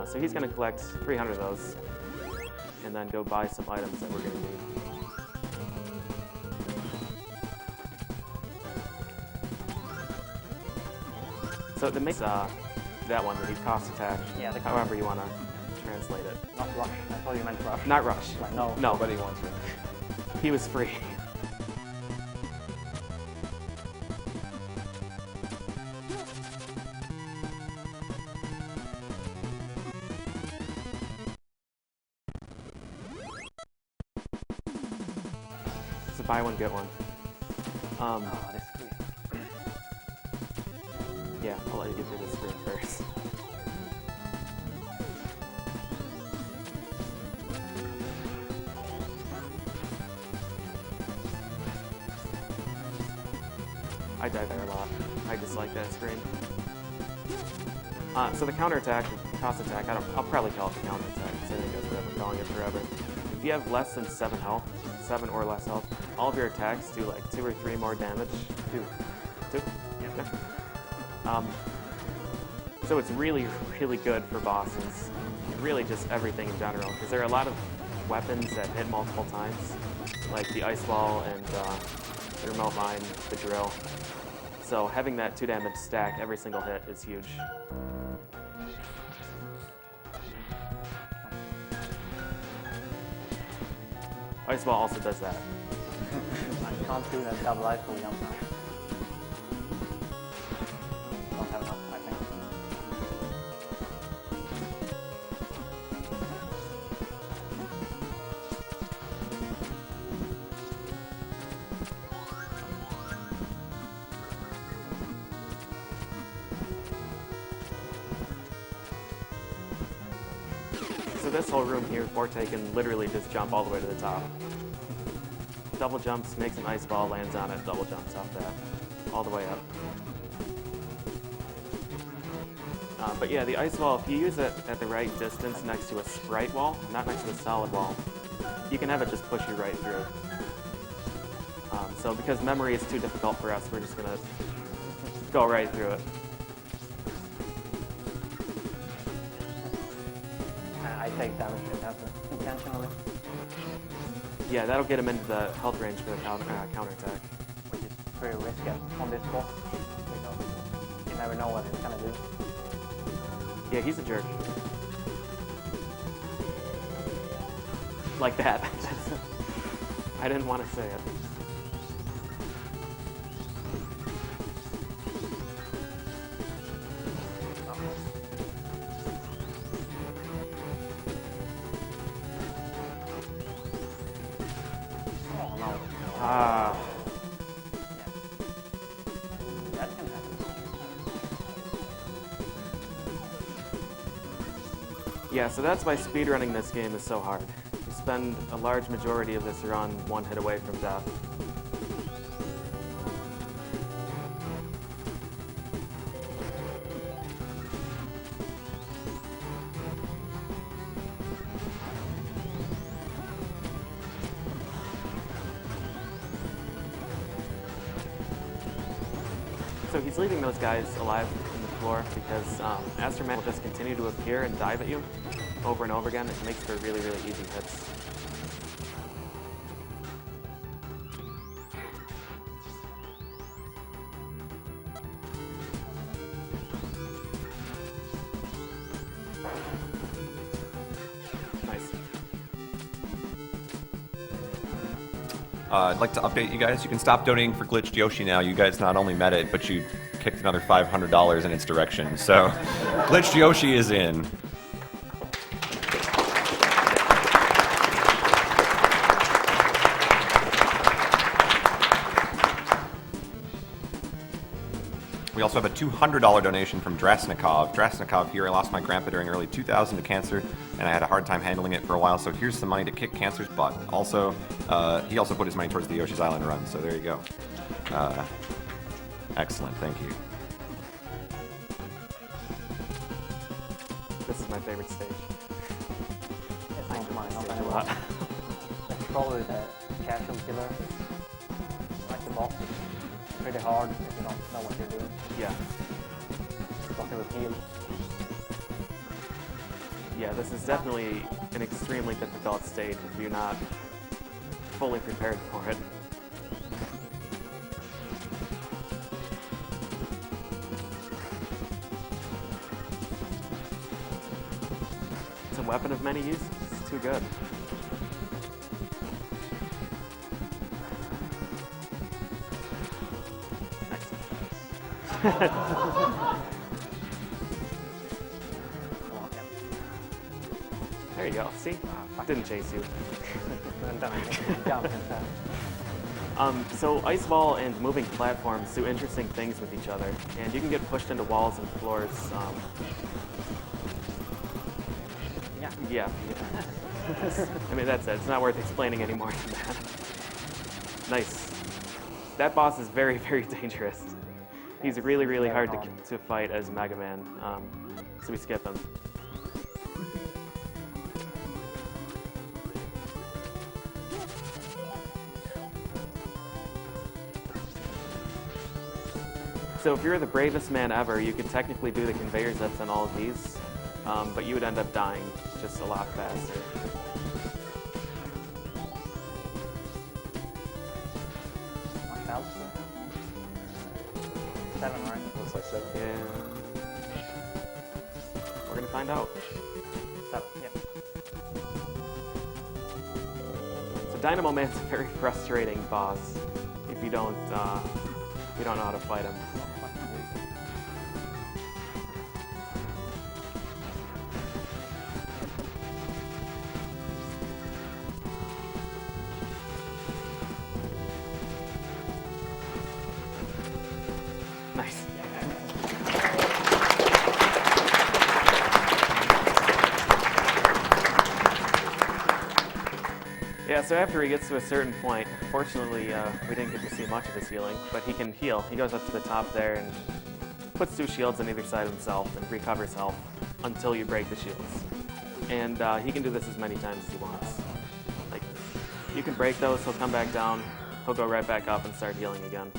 So he's going to collect 300 of those, and then go buy some items that we're going to need. So to make that one, the cost attack, yeah, however you want to translate it. Not rush. I thought you meant rush. Not rush. Like, no. Nobody wants it. He was free. So buy one, get one. This is great. Yeah, I'll let you get through this screen first. I die there a lot. I dislike that screen. So the counterattack, the cost attack, I'll probably call it the counterattack because I think that's what I've been calling it forever. If you have less than 7 health, 7 or less health, all of your attacks do like 2 or 3 more damage. 2? Yeah. So it's really, really good for bosses, and really just everything in general, because there are a lot of weapons that hit multiple times, like the ice ball and the remote mine, the drill. So having that 2 damage stack every single hit is huge. Ice ball also does that. I can't do that double ice ball jump now. Don't have enough, I think. So this whole room here, Forte can literally just jump all the way to the top. Double jumps, makes an ice ball, lands on it, double jumps off that, all the way up. But yeah, the ice ball, if you use it at the right distance next to a sprite wall, not next to a solid wall, you can have it just push you right through. So because memory is too difficult for us, we're just going to go right through it. I take damage intentionally. Yeah, that'll get him into the health range for the counterattack. Which is pretty risky on this boss, because you never know what it's gonna do. Yeah, he's a jerk. Like that. I didn't want to say it. Oh no. Ah. Yeah. That can happen. Yeah, so that's why speedrunning this game is so hard. You spend a large majority of this run one hit away from death. So he's leaving those guys alive on the floor because Astroman will just continue to appear and dive at you over and over again. It makes for really, really easy hits. Nice. I'd like to update you guys. You can stop donating for Glitched Yoshi now. You guys not only met it, but you kicked another $500 in its direction. So, Glitched Yoshi is in. We also have a $200 donation from Drasnikov. Drasnikov here, I lost my grandpa during early 2000 to cancer, and I had a hard time handling it for a while, so here's some money to kick cancer's butt. Also, he also put his money towards the Yoshi's Island run, so there you go. Excellent, thank you. This is my favorite stage. It's not mine, not Stage a anyone. lot. It's probably the casual killer. Like the boss is pretty hard if you don't know what you're doing. Yeah. Something with heal. Yeah, this is definitely an extremely difficult stage if you're not fully prepared for it. It's a weapon of many uses. It's too good. Nice. There you go. See? Didn't chase you. So ice ball and moving platforms do interesting things with each other, and you can get pushed into walls and floors. Yeah. I mean, that's it. It's not worth explaining any more than that. Nice. That boss is very, very dangerous. He's really, really hard to fight as Mega Man, so we skip him. So if you're the bravest man ever, you could technically do the conveyor zips on all of these, but you would end up dying just a lot faster. Seven, right? Looks like 7. Yeah. We're gonna find out. 7, yep. So Dynamo Man's a very frustrating boss if you don't know how to fight him. Nice. Yeah, so after he gets to a certain point, fortunately, we didn't get to see much of his healing, but he can heal. He goes up to the top there and puts 2 shields on either side of himself and recovers health until you break the shields. And he can do this as many times as he wants. Like, you can break those, he'll come back down, he'll go right back up and start healing again.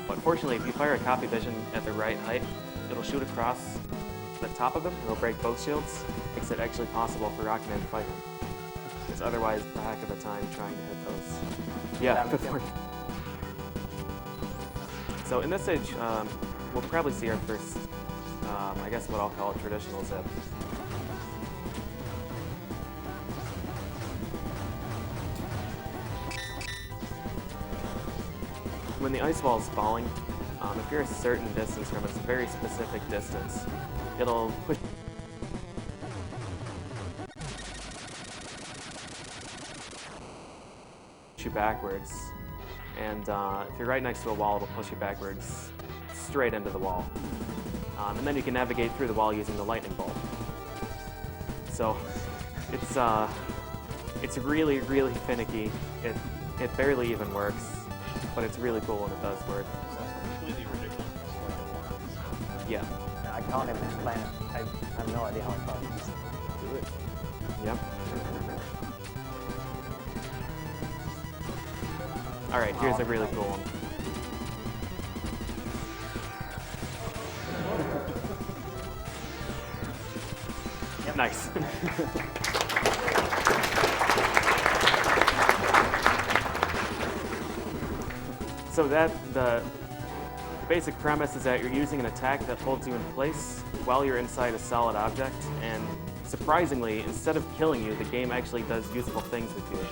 But fortunately, if you fire a copy vision at the right height, it'll shoot across the top of him, it'll break both shields, makes it actually possible for Rockman to fight him. Because otherwise, a heck of a time trying to hit those. Yeah, before. So in this stage, we'll probably see our first, I guess what I'll call a traditional zip. When the ice wall is falling, if you're a certain distance from it, it's a very specific distance, it'll push you backwards, and if you're right next to a wall, it'll push you backwards straight into the wall. And then you can navigate through the wall using the lightning bolt. So it's really, really finicky. It barely even works, but it's really cool when it does work. Sounds completely ridiculous. Yeah. I can't even explain it. I have no idea how it works. Do it. Yep. All right, here's a really cool one. Yep. Nice. So the basic premise is that you're using an attack that holds you in place while you're inside a solid object, and surprisingly, instead of killing you, the game actually does useful things with you.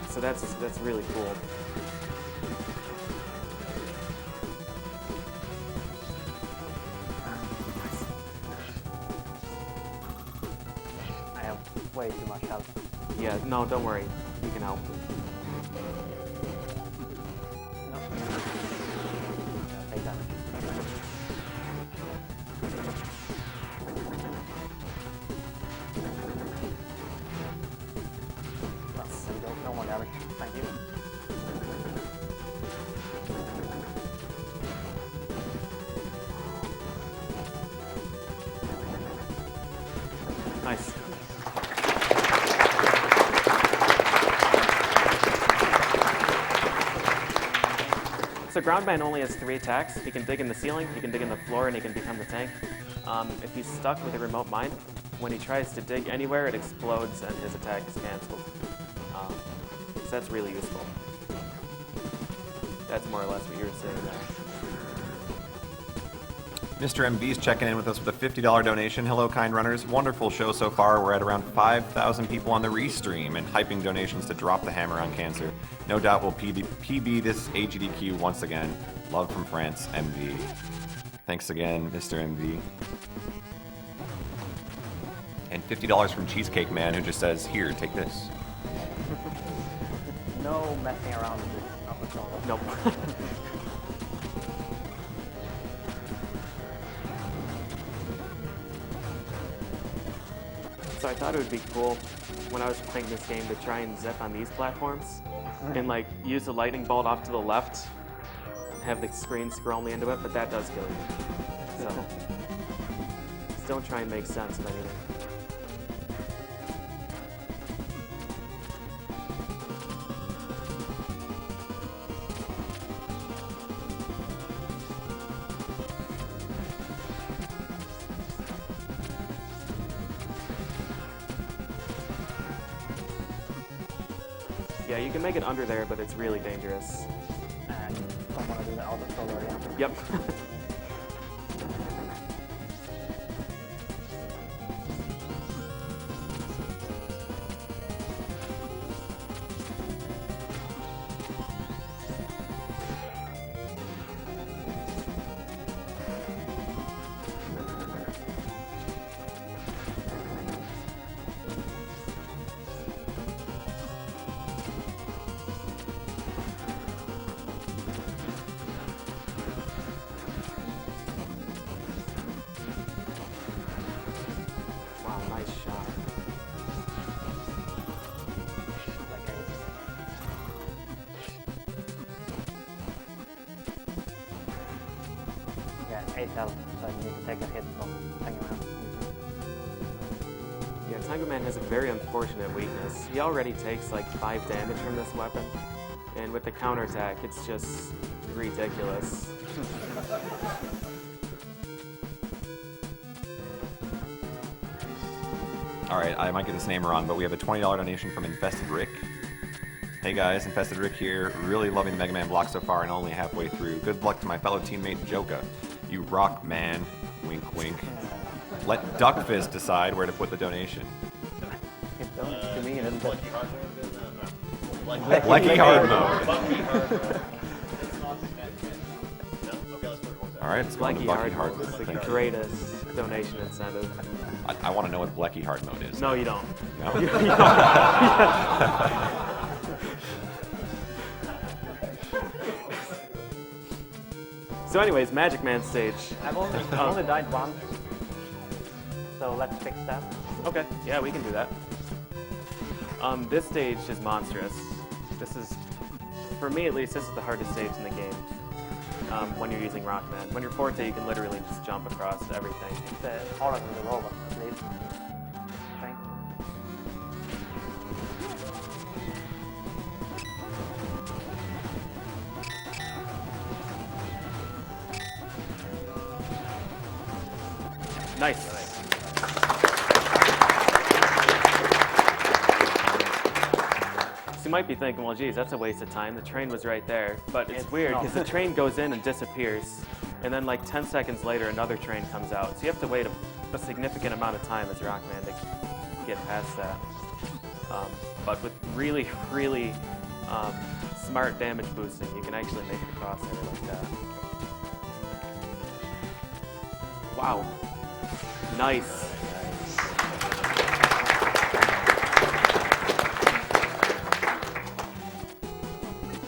So that's really cool. I have way too much health. Yeah, no, don't worry. We can help. No. Take damage. There we go. No more damage. Thank you. Nice. So Groundman only has 3 attacks. He can dig in the ceiling, he can dig in the floor, and he can become the tank. If he's stuck with a remote mine, when he tries to dig anywhere, it explodes and his attack is cancelled. So that's really useful. That's more or less what you were saying there. Mr. MV's checking in with us with a $50 donation. Hello, kind runners. Wonderful show so far. We're at around 5,000 people on the restream and hyping donations to drop the hammer on cancer. No doubt we'll PB this AGDQ once again. Love from France, MV. Thanks again, Mr. MV. And $50 from Cheesecake Man, who just says, "Here, take this." No messing around with this upper solo. Nope. So I thought it would be cool when I was playing this game to try and zip on these platforms and like use the lightning bolt off to the left, have the screen scroll me into it, but that does kill you. So just don't try and make sense of anything. Yeah, you can make it under there, but it's really dangerous. And don't want to do the auto solo again. Yep. Wow, nice shot. Like a, yeah, 8 health, so I need to take a hit from Tango Man. Yeah, Tango Man has a very unfortunate weakness. He already takes like 5 damage from this weapon, and with the counterattack, it's just ridiculous. Alright, I might get this name wrong, but we have a $20 donation from Infested Rick. Hey guys, Infested Rick here. Really loving the Mega Man block so far and only halfway through. Good luck to my fellow teammate Joka. You rock, man. Wink, wink. Let Duckfist decide where to put the donation. It don't to me a little bit. Blecky hard mode. Alright, let's go on to Blecky Bucky Hard hard Mode is mode. the Thank you. greatest donation incentive. I want to know what Blecky hard mode is. No, you don't. No? So anyways, Magic Man stage. I've only died once, so let's fix that. Okay, yeah, we can do that. This stage is monstrous. This is, for me at least, this is the hardest stage in the game. When you're using Rockman. When you're Forte, you can literally just jump across everything. It's harder than the robot, at least. I think. Nice. So you might be thinking, well, geez, that's a waste of time. The train was right there. But it's weird not. because the train goes in and disappears. And then like 10 seconds later, another train comes out. So you have to wait a significant amount of time as Rockman to get past that. But with really, really smart damage boosting, you can actually make it across there like that. Wow. Nice.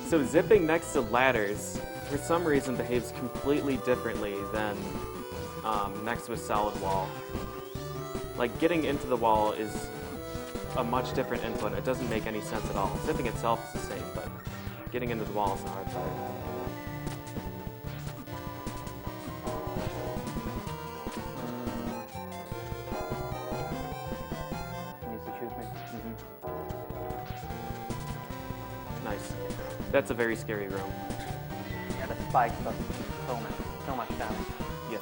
So zipping next to ladders, for some reason, behaves completely differently than next to a solid wall. Like, getting into the wall is a much different input. It doesn't make any sense at all. Zipping itself is the same, but getting into the wall is the hard part. Needs to shoot me. Nice. That's a very scary room. Yeah, the spikes does so much damage. Yeah.